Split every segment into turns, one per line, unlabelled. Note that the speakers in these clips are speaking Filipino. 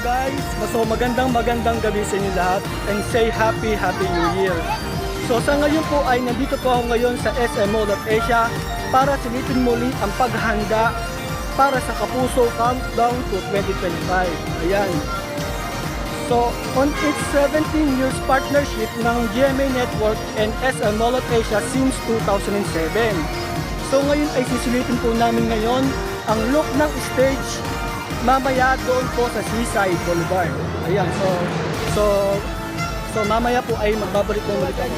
guys, so magandang gabi sa inyo lahat and say happy New Year. So sa ngayon po ay nandito po ako ngayon sa SM Mall of Asia para silipin muli ang paghahanda para sa Kapuso Countdown to 2025. Ayan. So on its 17 years partnership ng GMA Network and SM Mall of Asia since 2007. So ngayon ay sisilipin po namin ngayon ang look ng stage mamaya doon po sa Seaside Boulevard. Ayan, so mamaya po ay magbabalik na ulit ako.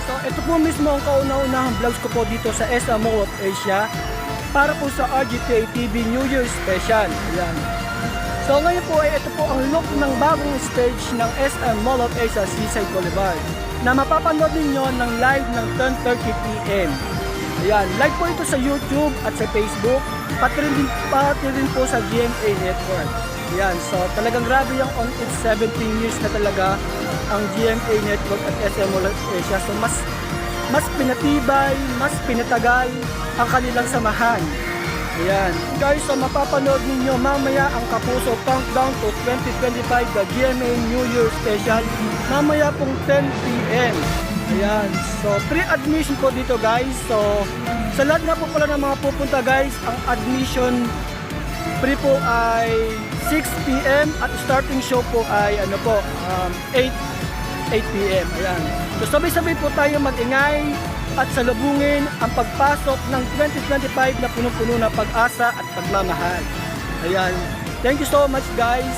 So ito po mismo ang kauna-unahang vlogs ko po dito sa SM Mall of Asia para po sa RGTA TV New Year Special. Ayan. So ngayon po ay ito po ang look ng bagong stage ng SM Mall of Asia Seaside Boulevard na mapapanood ninyo ng live ng 10:30 PM. Ayan, live po ito sa YouTube at sa Facebook, pati rin po sa GMA Network. Ayan, so talagang grabe yung on its 17 years na talaga ang GMA Network at SM Mall of Asia. So mas pinatibay, mas pinatagal ang kanilang samahan. Ayan. Guys, so mapapanood ninyo mamaya ang Kapuso Countdown to 2025, the GMA New Year Special, mamaya pong 10 PM. Ayan. So, free admission po dito guys. So, sa lahat nga po pala ng mga pupunta guys, ang admission free po ay 6 PM at starting show po ay 8 PM. Ayan. So, sabay-sabay po tayo mag-ingay at salubungin ang pagpasok ng 2025 na punong-puno na pag-asa at pagmamahal. Ayan. Thank you so much guys.